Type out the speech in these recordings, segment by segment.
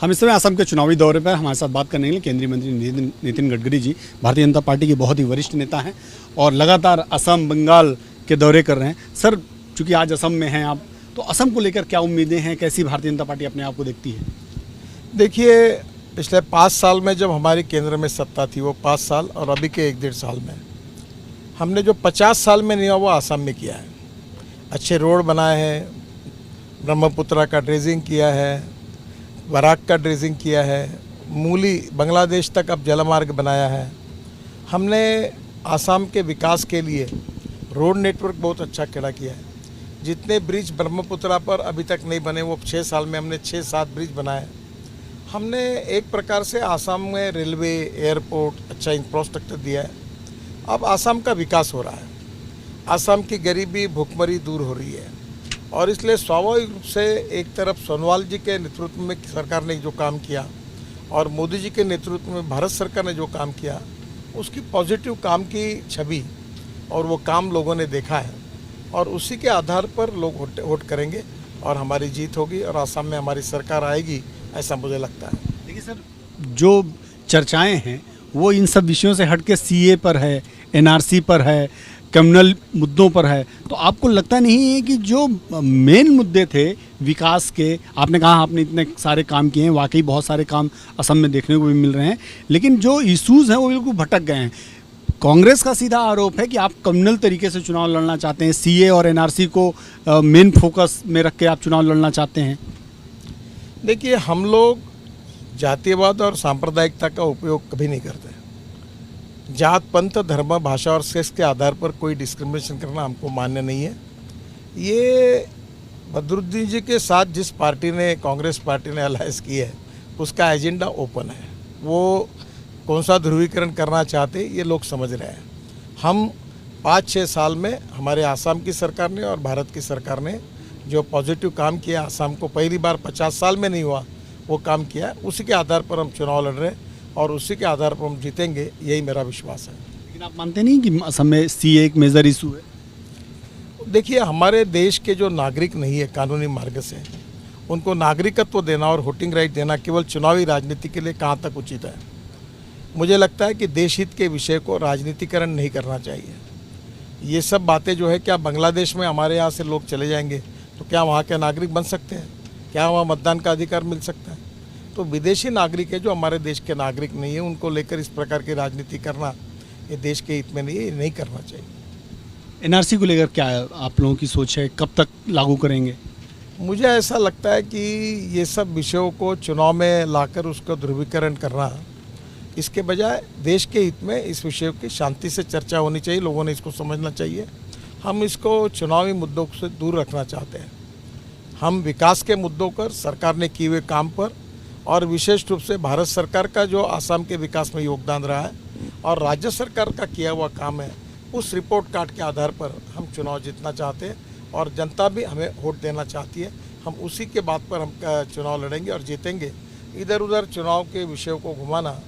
हम इस समय असम के चुनावी दौरे पर हमारे साथ बात करने के लिए केंद्रीय मंत्री नितिन गडकरी जी, भारतीय जनता पार्टी के बहुत ही वरिष्ठ नेता हैं और लगातार असम बंगाल के दौरे कर रहे हैं। सर, चूंकि आज असम में हैं आप, तो असम को लेकर क्या उम्मीदें हैं, कैसी भारतीय जनता पार्टी अपने आप को देखती है? देखिए, पिछले 5 साल में जब हमारी केंद्र में सत्ता थी, वो 5 साल और अभी के 1-1.5 साल में हमने जो 50 साल में नहीं हुआ वो असम में किया है। अच्छे रोड बनाए हैं, ब्रह्मपुत्रा का ड्रेजिंग किया है, बराक का ड्रेजिंग किया है, मूली बांग्लादेश तक अब जलमार्ग बनाया है। हमने आसाम के विकास के लिए रोड नेटवर्क बहुत अच्छा खड़ा किया है। जितने ब्रिज ब्रह्मपुत्रा पर अभी तक नहीं बने, वो 6 साल में हमने 6-7 ब्रिज बनाए। हमने एक प्रकार से आसाम में रेलवे, एयरपोर्ट, अच्छा इंफ्रास्ट्रक्चर दिया है। अब आसाम का विकास हो रहा है, आसाम की गरीबी, भुखमरी दूर हो रही है और इसलिए स्वाभाविक रूप से एक तरफ सोनोवाल जी के नेतृत्व में सरकार ने जो काम किया और मोदी जी के नेतृत्व में भारत सरकार ने जो काम किया, उसकी पॉजिटिव काम की छवि और वो काम लोगों ने देखा है और उसी के आधार पर लोग वोट करेंगे और हमारी जीत होगी और आसाम में हमारी सरकार आएगी, ऐसा मुझे लगता है। देखिए सर, जो चर्चाएं हैं वो इन सब विषयों से हट के सीए पर है, एनआरसी पर है, कम्युनल मुद्दों पर है। तो आपको लगता नहीं है कि जो मेन मुद्दे थे विकास के, आपने कहा आपने इतने सारे काम किए हैं, वाकई बहुत सारे काम असम में देखने को भी मिल रहे हैं, लेकिन जो इश्यूज़ हैं वो बिल्कुल भटक गए हैं। कांग्रेस का सीधा आरोप है कि आप कम्युनल तरीके से चुनाव लड़ना चाहते हैं, सीए और एनआरसी को मेन फोकस में रख के आप चुनाव लड़ना चाहते हैं। देखिए, हम लोग जातीयवाद और सांप्रदायिकता का उपयोग कभी नहीं करते। जात, पंथ, धर्म, भाषा और सेक्स के आधार पर कोई डिस्क्रिमिनेशन करना हमको मान्य नहीं है। ये बदरुद्दीन जी के साथ जिस पार्टी ने, कांग्रेस पार्टी ने अलायंस की है, उसका एजेंडा ओपन है। वो कौन सा ध्रुवीकरण करना चाहते ये लोग समझ रहे हैं। हम 5-6 साल में हमारे आसाम की सरकार ने और भारत की सरकार ने जो पॉजिटिव काम किया, आसाम को पहली बार 50 साल में नहीं हुआ वो काम किया, उसी के आधार पर हम चुनाव लड़ रहे हैं और उसी के आधार पर हम जीतेंगे, यही मेरा विश्वास है। लेकिन आप मानते नहीं कि असम में सीए एक मेजर इशू है? देखिए, हमारे देश के जो नागरिक नहीं है कानूनी मार्ग से, उनको नागरिकत्व देना और वोटिंग राइट देना केवल चुनावी राजनीति के लिए कहाँ तक उचित है? मुझे लगता है कि देश हित के विषय को राजनीतिकरण नहीं करना चाहिए। ये सब बातें जो है, क्या बांग्लादेश में हमारे यहाँ से लोग चले जाएंगे तो क्या वहाँ के नागरिक बन सकते हैं? क्या वहाँ मतदान का अधिकार मिल सकता है? तो विदेशी नागरिक है जो हमारे देश के नागरिक नहीं है, उनको लेकर इस प्रकार की राजनीति करना ये देश के हित में नहीं है, ये नहीं करना चाहिए। एनआरसी को लेकर क्या आप लोगों की सोच है, कब तक लागू करेंगे? मुझे ऐसा लगता है कि ये सब विषयों को चुनाव में लाकर उसका ध्रुवीकरण करना, इसके बजाय देश के हित में इस विषय की शांति से चर्चा होनी चाहिए। लोगों ने इसको समझना चाहिए। हम इसको चुनावी मुद्दों से दूर रखना चाहते हैं। हम विकास के मुद्दों पर, सरकार ने किए हुए काम पर और विशेष रूप से भारत सरकार का जो आसाम के विकास में योगदान रहा है और राज्य सरकार का किया हुआ काम है, उस रिपोर्ट कार्ड के आधार पर हम चुनाव जीतना चाहते हैं और जनता भी हमें वोट देना चाहती है। हम उसी के बात पर हम चुनाव लड़ेंगे और जीतेंगे। इधर उधर चुनाव के विषयों को घुमाना,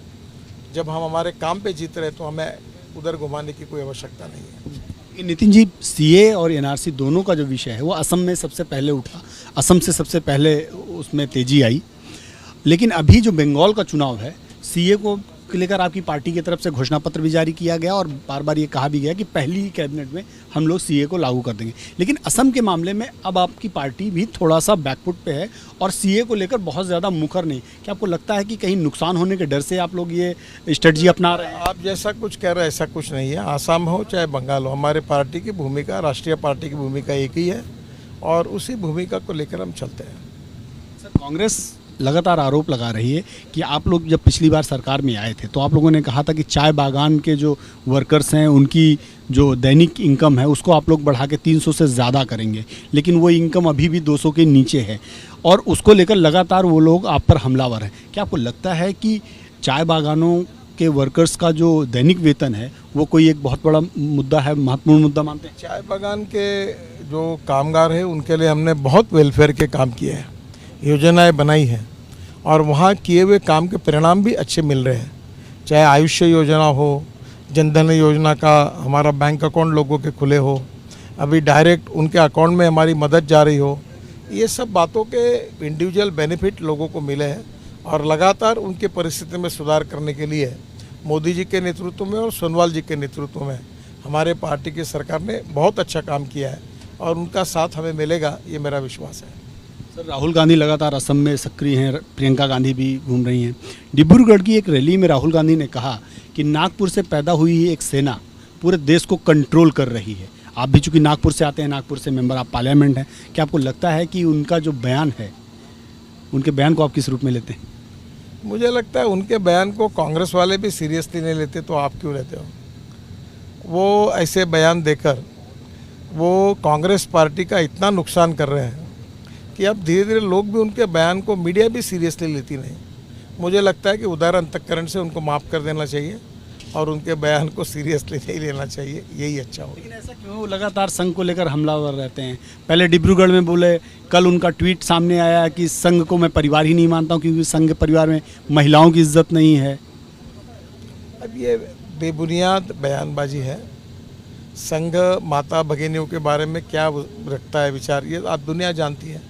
जब हम हमारे काम पे जीत रहे तो हमें उधर घुमाने की कोई आवश्यकता नहीं है। नितिन जी, सीए और एनआरसी दोनों का जो विषय है वो असम में सबसे पहले उठा, असम से सबसे पहले उसमें तेजी आई, लेकिन अभी जो बंगाल का चुनाव है, सीए को लेकर आपकी पार्टी की तरफ से घोषणा पत्र भी जारी किया गया और बार बार ये कहा भी गया कि पहली ही कैबिनेट में हम लोग सीए को लागू कर देंगे। लेकिन असम के मामले में अब आपकी पार्टी भी थोड़ा सा बैकफुट पे है और सीए को लेकर बहुत ज़्यादा मुखर नहीं। क्या आपको लगता है कि कहीं नुकसान होने के डर से आप लोग ये स्ट्रेटजी अपना रहे हैं? आप जैसा कुछ कह रहे हैं ऐसा कुछ नहीं है। आसाम हो चाहे बंगाल हो, हमारे पार्टी की भूमिका, राष्ट्रीय पार्टी की भूमिका एक ही है और उसी भूमिका को लेकर हम चलते हैं। सर, कांग्रेस लगातार आरोप लगा रही है कि आप लोग जब पिछली बार सरकार में आए थे तो आप लोगों ने कहा था कि चाय बागान के जो वर्कर्स हैं उनकी जो दैनिक इनकम है उसको आप लोग बढ़ा के 300 से ज़्यादा करेंगे, लेकिन वो इनकम अभी भी 200 के नीचे है और उसको लेकर लगातार वो लोग आप पर हमलावर हैं। क्या आपको लगता है कि चाय बागानों के वर्कर्स का जो दैनिक वेतन है वो कोई एक बहुत बड़ा मुद्दा है, महत्वपूर्ण मुद्दा मानते हैं? चाय बागान के जो कामगार हैं उनके लिए हमने बहुत वेलफेयर के काम किए हैं, योजनाएं बनाई हैं और वहाँ किए हुए काम के परिणाम भी अच्छे मिल रहे हैं। चाहे आयुष्य योजना हो, जनधन योजना का हमारा बैंक अकाउंट लोगों के खुले हो, अभी डायरेक्ट उनके अकाउंट में हमारी मदद जा रही हो, ये सब बातों के इंडिविजुअल बेनिफिट लोगों को मिले हैं और लगातार उनकी परिस्थिति में सुधार करने के लिए मोदी जी के नेतृत्व में और सोनोवाल जी के नेतृत्व में हमारे पार्टी की सरकार ने बहुत अच्छा काम किया है और उनका साथ हमें मिलेगा, ये मेरा विश्वास है। सर, राहुल गांधी लगातार असम में सक्रिय हैं, प्रियंका गांधी भी घूम रही हैं। डिब्रूगढ़ की एक रैली में राहुल गांधी ने कहा कि नागपुर से पैदा हुई एक सेना पूरे देश को कंट्रोल कर रही है। आप भी चूंकि नागपुर से आते हैं, नागपुर से मेंबर ऑफ पार्लियामेंट हैं, क्या आपको लगता है कि उनका जो बयान है, उनके बयान को आप किस रूप में लेते हैं? मुझे लगता है उनके बयान को कांग्रेस वाले भी सीरियसली नहीं लेते, तो आप क्यों लेते हो? वो ऐसे बयान देकर वो कांग्रेस पार्टी का इतना नुकसान कर रहे हैं कि अब धीरे धीरे लोग भी उनके बयान को, मीडिया भी सीरियसली लेती नहीं। मुझे लगता है कि उदार अंतःकरण से उनको माफ़ कर देना चाहिए और उनके बयान को सीरियसली नहीं लेना चाहिए, यही अच्छा होगा। लेकिन ऐसा क्यों वो लगातार संघ को लेकर हमलावर रहते हैं? पहले डिब्रूगढ़ में बोले, कल उनका ट्वीट सामने आया कि संघ को मैं परिवार ही नहीं मानता हूँ क्योंकि संघ के परिवार में महिलाओं की इज्जत नहीं है। अब ये बेबुनियाद बयानबाजी है। संघ माता भगिनियों के बारे में क्या रखता है विचार, ये आप दुनिया जानती है।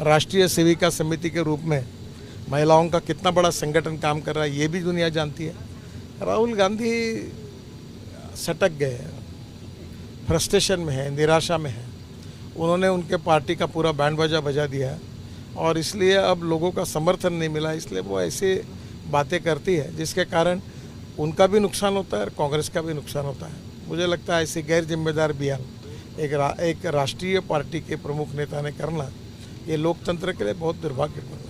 राष्ट्रीय सेविका समिति के रूप में महिलाओं का कितना बड़ा संगठन काम कर रहा है, ये भी दुनिया जानती है। राहुल गांधी सटक गए हैं, फ्रस्ट्रेशन में है, निराशा में है। उन्होंने उनके पार्टी का पूरा बैंड बाजा बजा दिया है और इसलिए अब लोगों का समर्थन नहीं मिला, इसलिए वो ऐसे बातें करती है जिसके कारण उनका भी नुकसान होता है और कांग्रेस का भी नुकसान होता है। मुझे लगता है ऐसे गैर जिम्मेदार बयान एक राष्ट्रीय पार्टी के प्रमुख नेता ने करना, ये लोकतंत्र के लिए बहुत दुर्भाग्यपूर्ण है।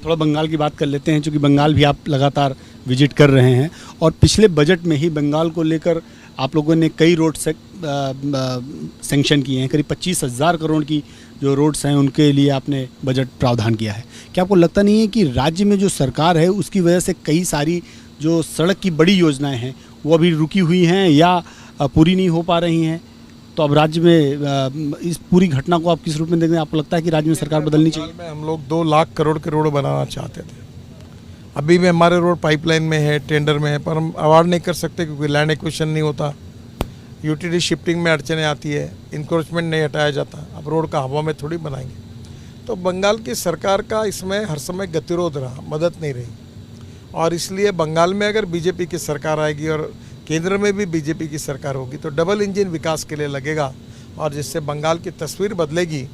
थोड़ा बंगाल की बात कर लेते हैं, क्योंकि बंगाल भी आप लगातार विजिट कर रहे हैं और पिछले बजट में ही बंगाल को लेकर आप लोगों ने कई रोड सैंक्शन किए हैं। करीब 25,000 करोड़ की जो रोड्स हैं उनके लिए आपने बजट प्रावधान किया है। क्या आपको लगता नहीं है कि राज्य में जो सरकार है उसकी वजह से कई सारी जो सड़क की बड़ी योजनाएं हैं वो अभी रुकी हुई हैं या पूरी नहीं हो पा रही हैं? तो अब राज्य में इस पूरी घटना को आप किस रूप में देखते हैं? आपको लगता है कि राज्य में सरकार बदलनी चाहिए? में हम लोग 2 लाख करोड़ के रोड बनाना चाहते थे। अभी भी हमारे रोड पाइपलाइन में है, टेंडर में है, पर हम अवार्ड नहीं कर सकते क्योंकि लैंड एक्विजिशन नहीं होता, यूटिलिटी शिफ्टिंग में अड़चने आती है, इंक्रोचमेंट नहीं हटाया जाता। अब रोड का हवा में थोड़ी बनाएंगे। तो बंगाल की सरकार का इसमें हर समय गतिरोध रहा, मदद नहीं रही और इसलिए बंगाल में अगर बीजेपी की सरकार आएगी और केंद्र में भी बीजेपी की सरकार होगी तो डबल इंजन विकास के लिए लगेगा और जिससे बंगाल की तस्वीर बदलेगी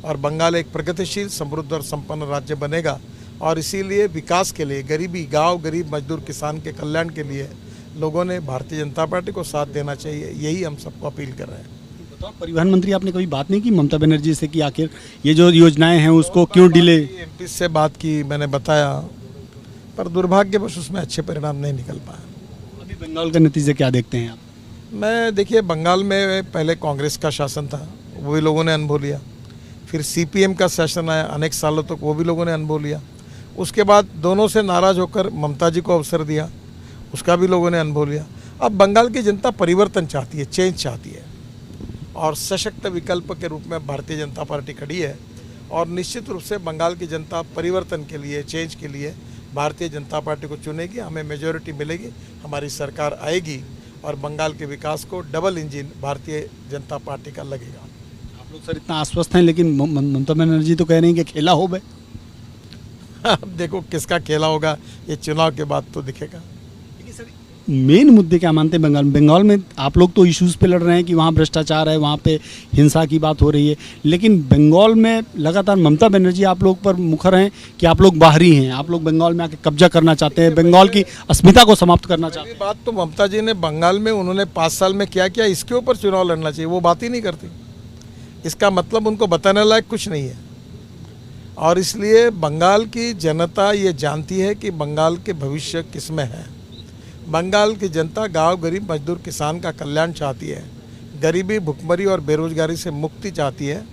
और बंगाल एक प्रगतिशील, समृद्ध और संपन्न राज्य बनेगा। और इसीलिए विकास के लिए, गरीबी, गांव, गरीब मजदूर, किसान के कल्याण के लिए लोगों ने भारतीय जनता पार्टी को साथ देना चाहिए, यही हम सबको अपील कर रहे हैं। तो परिवहन मंत्री आपने कभी बात नहीं की ममता बनर्जी से कि आखिर ये जो योजनाएं हैं उसको क्यों डिले? एमपी से बात की, मैंने बताया, पर दुर्भाग्यवश उसमें अच्छे परिणाम नहीं निकल पाए। अभी बंगाल का नतीजे क्या देखते हैं आप? देखिए बंगाल में पहले कांग्रेस का शासन था, वो भी लोगों ने अनुभव लिया। फिर सीपीएम का शासन आया अनेक सालों तक, वो भी लोगों ने अनुभव लिया। उसके बाद दोनों से नाराज़ होकर ममता जी को अवसर दिया, उसका भी लोगों ने अनुभव लिया। अब बंगाल की जनता परिवर्तन चाहती है, चेंज चाहती है और सशक्त विकल्प के रूप में भारतीय जनता पार्टी खड़ी है और निश्चित रूप से बंगाल की जनता परिवर्तन के लिए, चेंज के लिए भारतीय जनता पार्टी को चुनेगी। हमें मेजॉरिटी मिलेगी, हमारी सरकार आएगी और बंगाल के विकास को double engine Bharatiya Janata party का लगेगा। आप लोग सर इतना आश्वस्त हैं, लेकिन ममता बनर्जी तो कह रही हैं कि खेला हो बे। अब देखो किसका खेला होगा, ये चुनाव के बाद तो दिखेगा। मेन मुद्दे क्या मानते हैं बंगाल में? बंगाल में आप लोग तो इश्यूज़ पे लड़ रहे हैं कि वहाँ भ्रष्टाचार है, वहाँ पे हिंसा की बात हो रही है, लेकिन बंगाल में लगातार ममता बनर्जी आप लोग पर मुखर हैं कि आप लोग बाहरी हैं, आप लोग बंगाल में आके कब्जा करना चाहते हैं, बंगाल की अस्मिता को समाप्त करना चाहते हैं। बात तो ममता जी ने बंगाल में उन्होंने 5 साल में क्या किया इसके ऊपर चुनाव लड़ना चाहिए, वो बात ही नहीं करती। इसका मतलब उनको बताने लायक कुछ नहीं है और इसलिए बंगाल की जनता ये जानती है कि बंगाल के भविष्य किस में है। बंगाल की जनता गांव, गरीब, मजदूर, किसान का कल्याण चाहती है, गरीबी, भुखमरी और बेरोजगारी से मुक्ति चाहती है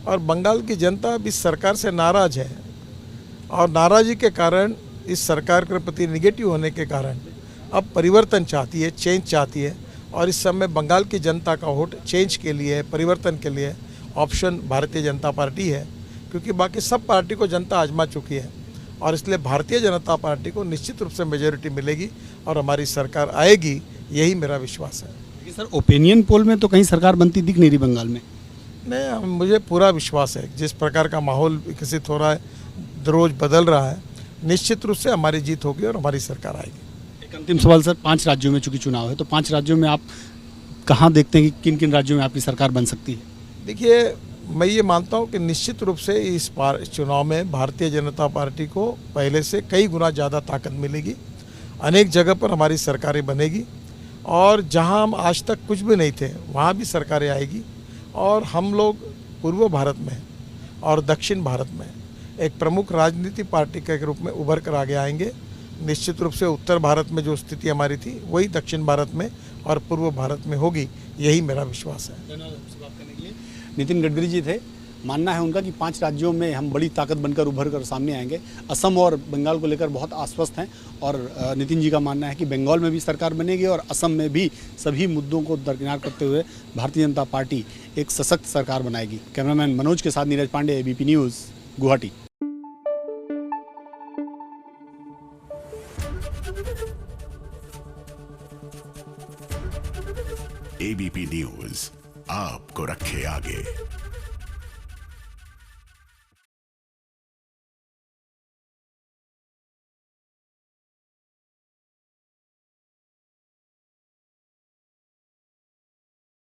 और बंगाल की जनता अब इस सरकार से नाराज़ है और नाराज़गी के कारण, इस सरकार के प्रति निगेटिव होने के कारण अब परिवर्तन चाहती है, चेंज चाहती है और इस समय बंगाल की जनता का वोट चेंज के लिए, परिवर्तन के लिए ऑप्शन भारतीय जनता पार्टी है, क्योंकि बाकी सब पार्टी को जनता आजमा चुकी है और इसलिए भारतीय जनता पार्टी को निश्चित रूप से मेजॉरिटी मिलेगी और हमारी सरकार आएगी, यही मेरा विश्वास है। सर ओपिनियन पोल में तो कहीं सरकार बनती दिख नहीं रही बंगाल में। नहीं, मुझे पूरा विश्वास है जिस प्रकार का माहौल विकसित हो रहा है, रोज़ बदल रहा है, निश्चित रूप से हमारी जीत होगी और हमारी सरकार आएगी। एक अंतिम सवाल सर, 5 राज्यों में चूंकि चुनाव है, तो 5 राज्यों में आप कहाँ देखते हैं कि किन किन राज्यों में आपकी सरकार बन सकती है? देखिए, मैं ये मानता हूँ कि निश्चित रूप से इस चुनाव में भारतीय जनता पार्टी को पहले से कई गुना ज़्यादा ताकत मिलेगी। अनेक जगह पर हमारी सरकारें बनेगी और जहाँ हम आज तक कुछ भी नहीं थे वहाँ भी सरकारें आएगी और हम लोग पूर्व भारत में और दक्षिण भारत में एक प्रमुख राजनीति पार्टी के रूप में उभर कर आगे आएंगे। निश्चित रूप से उत्तर भारत में जो स्थिति हमारी थी वही दक्षिण भारत में और पूर्व भारत में होगी, यही मेरा विश्वास है। नितिन गडकरी जी थे, मानना है उनका कि 5 राज्यों में हम बड़ी ताकत बनकर उभर कर सामने आएंगे। असम और बंगाल को लेकर बहुत आश्वस्त हैं और नितिन जी का मानना है कि बंगाल में भी सरकार बनेगी और असम में भी सभी मुद्दों को दरकिनार करते हुए भारतीय जनता पार्टी एक सशक्त सरकार बनाएगी। कैमरामैन मनोज के साथ Neeraj Pandey, ABP news, Guwahati. ABP news आपको रखे आगे।